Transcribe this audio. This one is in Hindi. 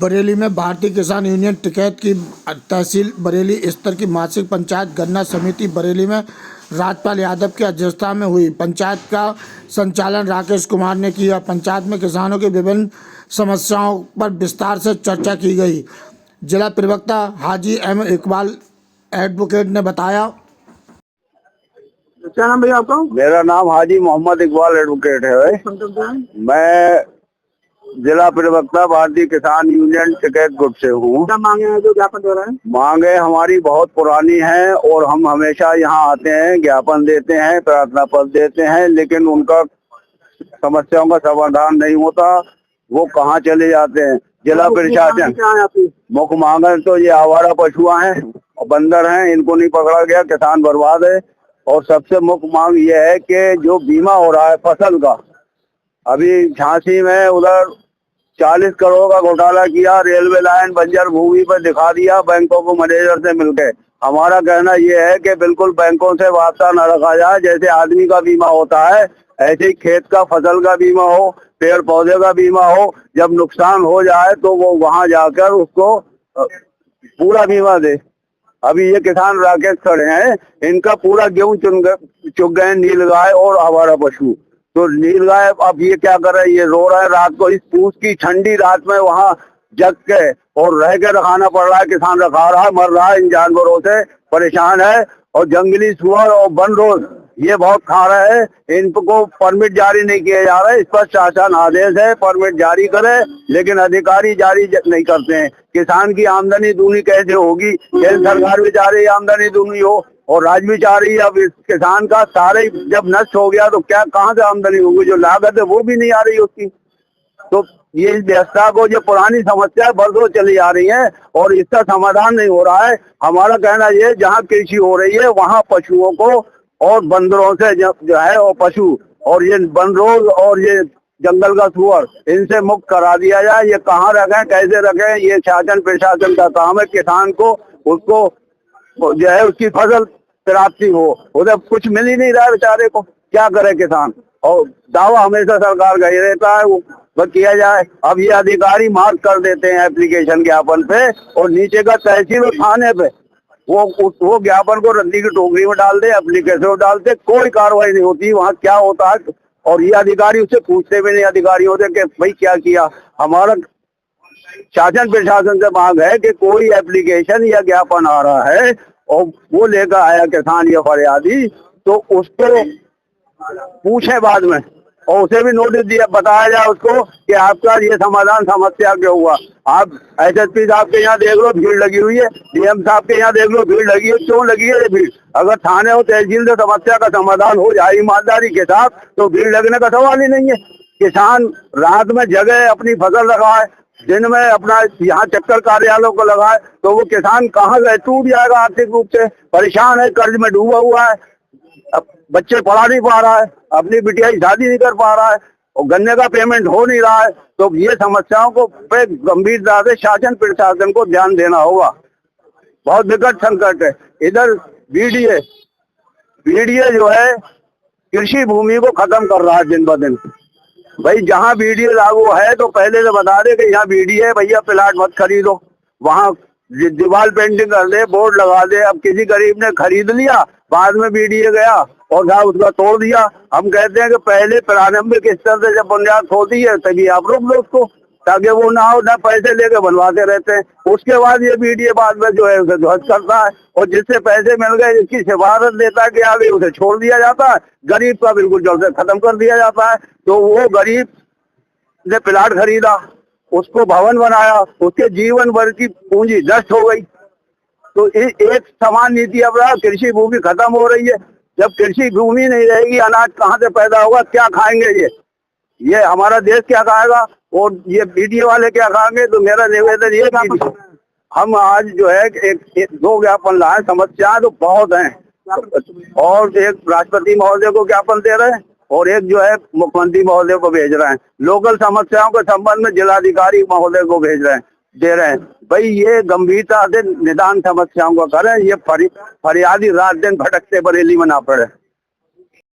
बरेली में भारतीय किसान यूनियन टिकैत की तहसील बरेली स्तर की मासिक पंचायत गणना समिति बरेली में राजपाल यादव की अध्यक्षता में हुई। पंचायत का संचालन राकेश कुमार ने किया। पंचायत में किसानों की विभिन्न समस्याओं पर विस्तार से चर्चा की गई। जिला प्रवक्ता हाजी एम इकबाल एडवोकेट ने बताया। क्या नाम भैया आपका? मेरा नाम हाजी मोहम्मद इकबाल एडवोकेट है। मैं जिला प्रवक्ता भारतीय किसान यूनियन टिकैत गुट से हूँ। क्या मांगे हैं जो ज्ञापन दे रहे हैं? मांगे हमारी बहुत पुरानी हैं और हम हमेशा यहाँ आते हैं, ज्ञापन देते हैं, प्रार्थना पत्र देते हैं, लेकिन उनका समस्याओं का समाधान नहीं होता। वो कहाँ चले जाते हैं। जिला प्रशासन मुख्य मांगे तो ये आवारा पशुआ हैं और बंदर हैं, इनको नहीं पकड़ा गया, किसान बर्बाद है। और सबसे मुख्य मांग ये है कि जो बीमा हो रहा है फसल का, अभी झांसी में उधर 40 करोड़ का घोटाला किया, रेलवे लाइन बंजर भूमि पर दिखा दिया बैंकों को मैनेजर से मिलकर। हमारा कहना यह है कि बिल्कुल बैंकों से वास्ता न रखा जाए। जैसे आदमी का बीमा होता है ऐसे ही खेत का फसल का बीमा हो, पेड़ पौधे का बीमा हो। जब नुकसान हो जाए तो वो वहां जाकर उसको पूरा बीमा दे। अभी ये किसान राकेश खड़े हैं, इनका पूरा गेहूं चुग गए नीलगाय और आवारा पशु। तो नीलगाय अब ये क्या कर रहा है, ये रो रहा है रात को, इस पूस की ठंडी रात में वहां जग के और रह के रखाना पड़ रहा है। किसान रखा रहा है, मर रहा है, इन जानवरों से परेशान है। और जंगली सुअर और वन रोज ये बहुत खा रहे हैं। इनको परमिट जारी नहीं किया जा रहा है। इस पर शासन आदेश है परमिट जारी करे, लेकिन अधिकारी जारी नहीं करते हैं। किसान की आमदनी दूनी कैसे होगी? केंद्र सरकार भी चाह रही है आमदनी दूनी हो और राज्य भी चाह रही है। अब इस किसान का सारे जब नष्ट हो गया तो क्या कहाँ से आमदनी होगी? जो लागत है वो भी नहीं आ रही उसकी। तो ये व्यवस्था को, जो पुरानी समस्या बरसों चली आ रही है और इसका समाधान नहीं हो रहा है। हमारा कहना ये, जहाँ कृषि हो रही है वहाँ पशुओं को और बंदरों से जो है और पशु और ये बंदरों और ये जंगल का सुअर, इनसे मुक्त करा दिया जाए। ये कहाँ रखें, कैसे रखें, ये शासन प्रशासन का काम है। किसान को उसको जो है उसकी फसल प्राप्ति हो, उधर कुछ मिल ही नहीं रहा है बेचारे को। क्या करे किसान? और दावा हमेशा सरकार का ही रहता है वो किया जाए। अब ये अधिकारी मार्क कर देते हैं एप्लीकेशन ज्ञापन पे और नीचे का तहसील और थाने पे वो ज्ञापन को रद्दी की टोकरी में डाल दे, एप्लीकेशन में डालते, कोई कार्रवाई नहीं होती। वहाँ क्या होता है और ये अधिकारी उससे पूछते भी नहीं अधिकारी होते कि भाई क्या किया। हमारा शासन प्रशासन से मांग है कि कोई एप्लीकेशन या ज्ञापन आ रहा है और वो लेकर आया किसान या फरियादी, तो उसको पूछे बाद में और उसे भी नोटिस दिया, बताया जाए उसको कि आपका ये समाधान समस्या क्यों हुआ। आप एसएसपी साहब के यहाँ देख लो भीड़ लगी हुई है, डीएम साहब के यहाँ देख लो भीड़ लगी है। क्यों लगी है ये भीड़? अगर थाने और तहसील से समस्या का समाधान हो जाए ईमानदारी के साथ तो भीड़ लगने का सवाल ही नहीं है। किसान रात में जगह अपनी फसल लगाए, दिन में अपना यहाँ चक्कर कार्यालयों को लगाए, तो वो किसान कहाँ गए? टूट जाएगा आर्थिक रूप से, परेशान है, कर्ज में डूबा हुआ है, अब बच्चे पढ़ा नहीं पा रहा है, अपनी बिटिया की शादी नहीं कर पा रहा है और गन्ने का पेमेंट हो नहीं रहा है। तो ये समस्याओं को पे गंभीरता से शासन प्रशासन को ध्यान देना होगा। बहुत विकट संकट है। इधर बीडीए जो है कृषि भूमि को खत्म कर रहा है दिन ब दिन। भाई जहाँ बीडीए लागू है तो पहले से बता दे कि यहाँ बीडीए है, भैया प्लाट मत खरीदो, वहाँ दीवार पेंटिंग कर दे, बोर्ड लगा दे। अब किसी गरीब ने खरीद लिया, बाद में बीडीए गया और जहाँ उसका तोड़ दिया। हम कहते हैं कि पहले प्रारंभिक स्तर से जब बुनियाद होती है तभी आप रोक लो उसको, ताकि वो ना हो ना पैसे लेके बनवाते रहते हैं। उसके बाद ये बीडीए बाद में जो है उसे ध्वस्त करता है और जिससे पैसे मिल गए जिसकी सिफारिश देता है कि आगे उसे छोड़ दिया जाता है। गरीब का बिल्कुल जड़ से खत्म कर दिया जाता है। तो वो गरीब ने प्लाट खरीदा, उसको भवन बनाया, उसके जीवन भर की पूंजी नष्ट हो गई। तो एक समान नीति अपना, कृषि भूमि खत्म हो रही है। जब कृषि भूमि नहीं रहेगी, अनाज कहाँ से पैदा होगा? क्या खाएंगे ये हमारा देश क्या खाएगा और ये बीडीए वाले क्या खाएंगे? तो मेरा निवेदन ये, हम आज जो है एक दो ज्ञापन लाए। समस्या तो बहुत हैं और एक राष्ट्रपति महोदय को ज्ञापन दे रहे हैं और एक जो है मुख्यमंत्री महोदय को भेज रहे हैं। लोकल समस्याओं के संबंध में जिलाधिकारी महोदय को दे रहे हैं। भाई ये गंभीरता से निदान समस्याओं को करें, ये फरियादी रात दिन भटकते बरेली में ना पड़े।